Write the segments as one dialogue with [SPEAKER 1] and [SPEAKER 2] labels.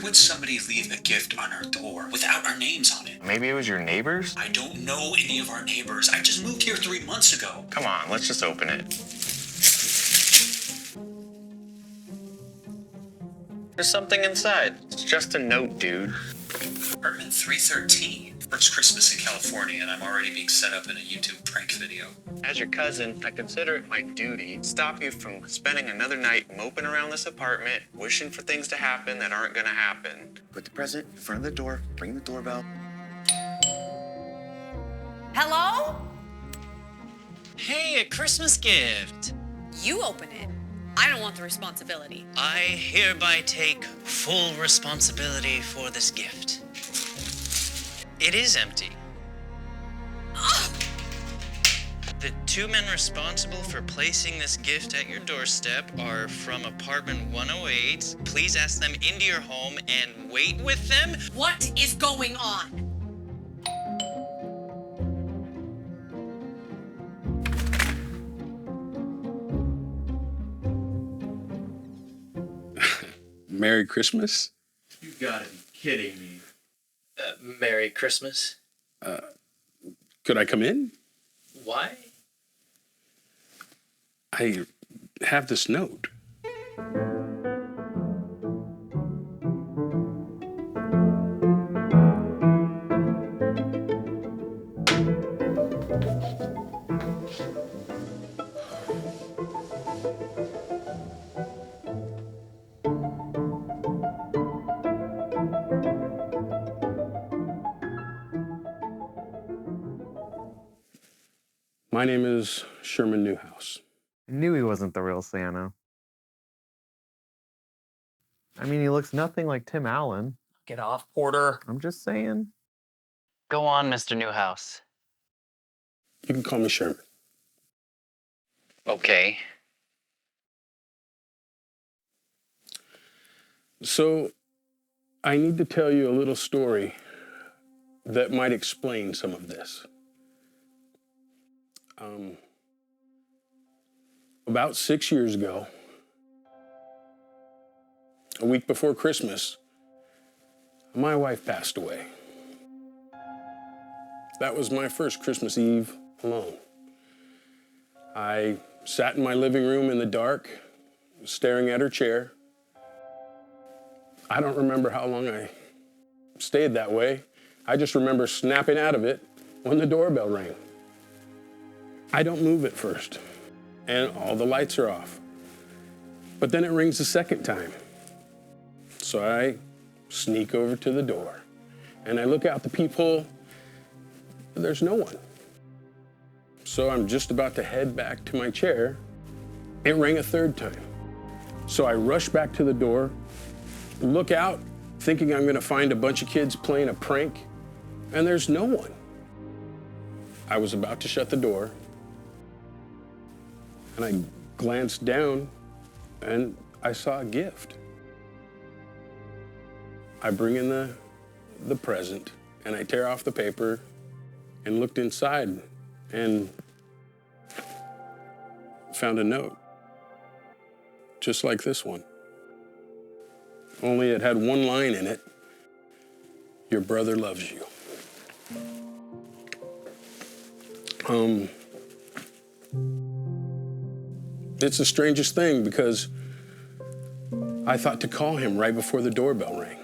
[SPEAKER 1] would somebody leave a gift on our door without our names on it?
[SPEAKER 2] Maybe it was your neighbors?
[SPEAKER 1] I don't know any of our neighbors. I just moved here 3 months ago.
[SPEAKER 2] Come on, let's just open it. There's something inside. It's just a note, dude.
[SPEAKER 1] Apartment 313. First Christmas in California, and I'm already being set up in a YouTube prank video.
[SPEAKER 2] As your cousin, I consider it my duty to stop you from spending another night moping around this apartment, wishing for things to happen that aren't gonna happen.
[SPEAKER 3] Put the present in front of the door, ring the doorbell.
[SPEAKER 4] Hello?
[SPEAKER 5] Hey, a Christmas gift.
[SPEAKER 4] You open it. I don't want the responsibility.
[SPEAKER 5] I hereby take full responsibility for this gift. It is empty. The two men responsible for placing this gift at your doorstep are from apartment 108. Please ask them into your home and wait with them.
[SPEAKER 4] What is going on?
[SPEAKER 6] Merry Christmas?
[SPEAKER 7] You gotta be kidding me.
[SPEAKER 5] Merry Christmas.
[SPEAKER 6] Could I come in?
[SPEAKER 5] Why?
[SPEAKER 6] I have this note. My name is Sherman Newhouse.
[SPEAKER 8] I knew he wasn't the real Santa. I mean, he looks nothing like Tim Allen.
[SPEAKER 5] Get off, Porter.
[SPEAKER 8] I'm just saying.
[SPEAKER 5] Go on, Mr. Newhouse.
[SPEAKER 6] You can call me Sherman.
[SPEAKER 5] Okay.
[SPEAKER 6] So, I need to tell you a little story that might explain some of this. About 6 years ago, a week before Christmas, my wife passed away. That was my first Christmas Eve alone. I sat in my living room in the dark, staring at her chair. I don't remember how long I stayed that way. I just remember snapping out of it when the doorbell rang. I don't move at first, and all the lights are off. But then it rings the second time. So I sneak over to the door, and I look out the peephole, but there's no one. So I'm just about to head back to my chair. It rang a third time. So I rush back to the door, look out, thinking I'm gonna find a bunch of kids playing a prank, and there's no one. I was about to shut the door, and I glanced down, and I saw a gift. I bring in the present, and I tear off the paper and looked inside and found a note, just like this one. Only it had one line in it: "Your brother loves you." It's the strangest thing because I thought to call him right before the doorbell rang.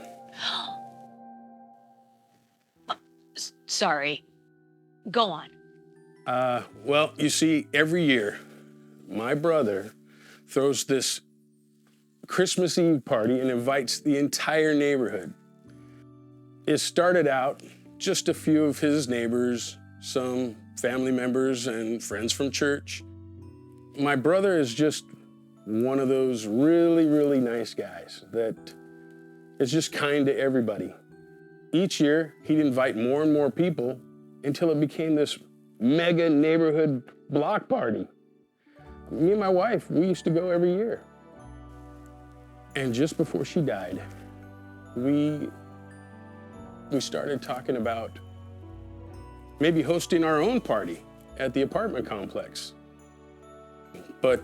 [SPEAKER 4] Sorry. Go on.
[SPEAKER 6] Well, you see, every year, my brother throws this Christmas Eve party and invites the entire neighborhood. It started out just a few of his neighbors, some family members and friends from church. My brother is just one of those really, really nice guys that is just kind to everybody. Each year, he'd invite more and more people until it became this mega neighborhood block party. Me and my wife, we used to go every year. And just before she died, we started talking about maybe hosting our own party at the apartment complex. But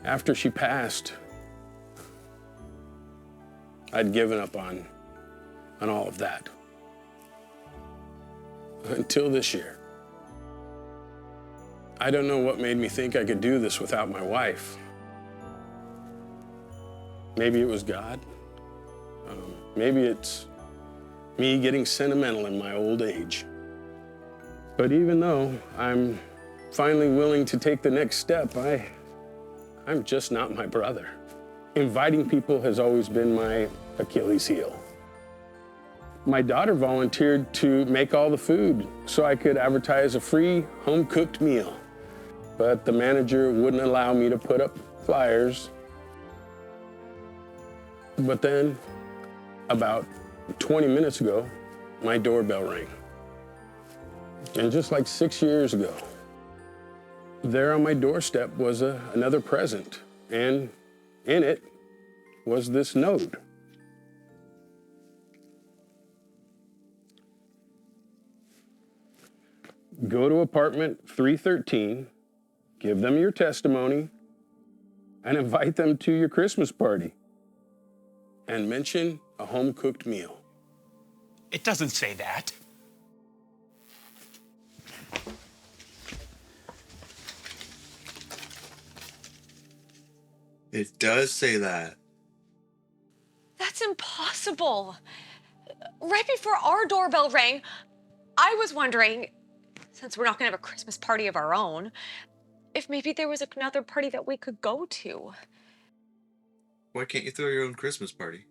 [SPEAKER 6] after she passed, I'd given up on all of that. Until this year. I don't know what made me think I could do this without my wife. Maybe it was God. Maybe it's me getting sentimental in my old age. But even though I'm finally willing to take the next step, I'm just not my brother. Inviting people has always been my Achilles heel. My daughter volunteered to make all the food so I could advertise a free home-cooked meal. But the manager wouldn't allow me to put up flyers. But then, about 20 minutes ago, my doorbell rang. And just like 6 years ago, there on my doorstep was another present. And in it was this note. Go to apartment 313, give them your testimony, and invite them to your Christmas party. And mention a home-cooked meal.
[SPEAKER 9] It doesn't say that.
[SPEAKER 3] It does say that.
[SPEAKER 4] That's impossible. Right before our doorbell rang, I was wondering, since we're not gonna have a Christmas party of our own, if maybe there was another party that we could go to.
[SPEAKER 3] Why can't you throw your own Christmas party?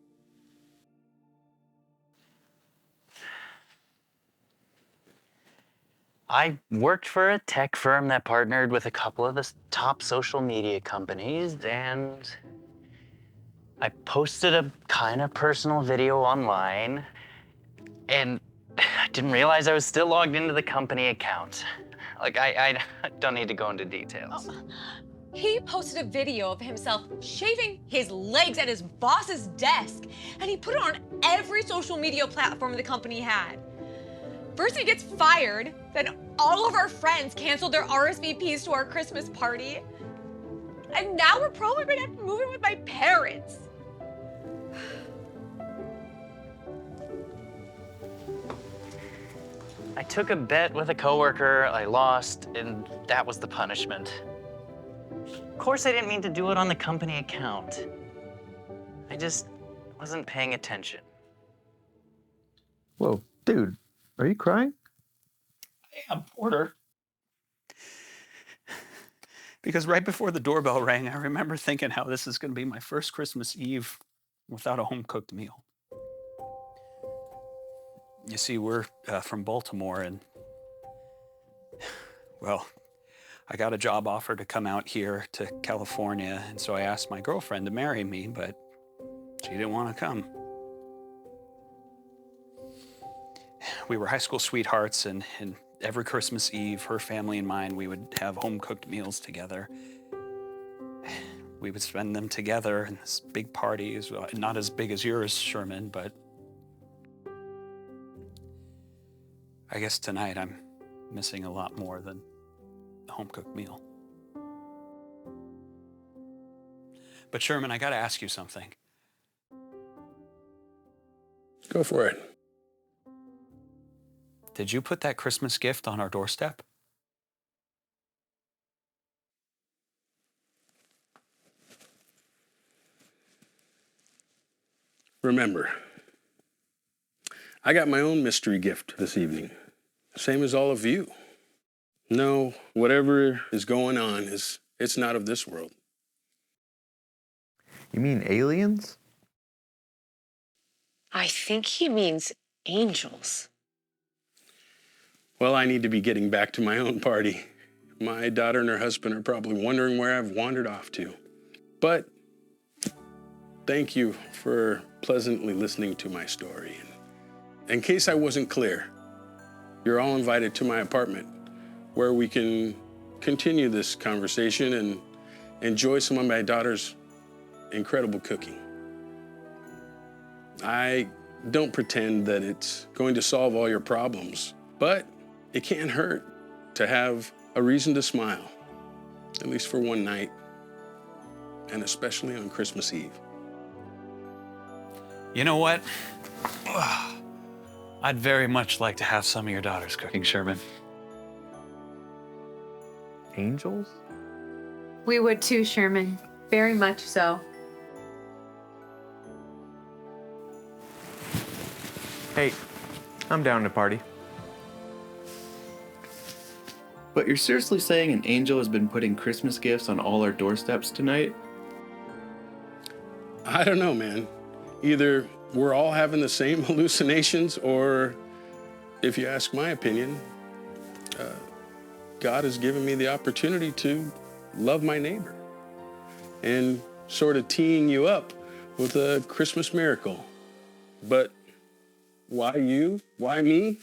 [SPEAKER 5] I worked for a tech firm that partnered with a couple of the top social media companies, and I posted a kind of personal video online, and I didn't realize I was still logged into the company account. Like, I don't need to go into details.
[SPEAKER 4] He posted a video of himself shaving his legs at his boss's desk, and he put it on every social media platform the company had. First he gets fired, then all of our friends canceled their RSVPs to our Christmas party. And now we're probably gonna have to move in with my parents.
[SPEAKER 5] I took a bet with a coworker, I lost, and that was the punishment. Of course I didn't mean to do it on the company account. I just wasn't paying attention.
[SPEAKER 8] Whoa, dude, are you crying?
[SPEAKER 9] Yeah, Porter. Because right before the doorbell rang, I remember thinking how this is going to be my first Christmas Eve without a home-cooked meal. You see, we're from Baltimore, and, well, I got a job offer to come out here to California, and so I asked my girlfriend to marry me, but she didn't want to come. We were high school sweethearts, and every Christmas Eve, her family and mine, we would have home-cooked meals together. We would spend them together in this big party, not as big as yours, Sherman, but I guess tonight I'm missing a lot more than a home-cooked meal. But Sherman, I gotta ask you something.
[SPEAKER 6] Go for it.
[SPEAKER 9] Did you put that Christmas gift on our doorstep?
[SPEAKER 6] Remember, I got my own mystery gift this evening, same as all of you. No, whatever is going on it's not of this world.
[SPEAKER 8] You mean aliens?
[SPEAKER 4] I think he means angels.
[SPEAKER 6] Well, I need to be getting back to my own party. My daughter and her husband are probably wondering where I've wandered off to. But thank you for pleasantly listening to my story. And in case I wasn't clear, you're all invited to my apartment where we can continue this conversation and enjoy some of my daughter's incredible cooking. I don't pretend that it's going to solve all your problems, but it can't hurt to have a reason to smile, at least for one night, and especially on Christmas Eve.
[SPEAKER 9] You know what? I'd very much like to have some of your daughter's cooking, Sherman.
[SPEAKER 8] Angels?
[SPEAKER 10] We would too, Sherman. Very much so.
[SPEAKER 8] Hey, I'm down to party. But you're seriously saying an angel has been putting Christmas gifts on all our doorsteps tonight?
[SPEAKER 6] I don't know, man. Either we're all having the same hallucinations, or if you ask my opinion, God has given me the opportunity to love my neighbor and sort of teeing you up with a Christmas miracle. But why you? Why me?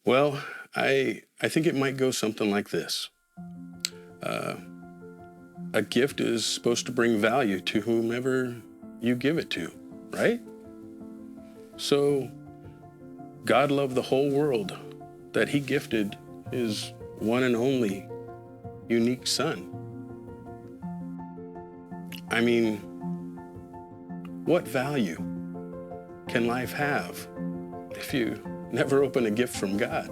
[SPEAKER 6] Well, I think it might go something like this. A gift is supposed to bring value to whomever you give it to, right? So God loved the whole world that he gifted his one and only unique son. I mean, what value can life have if you never open a gift from God?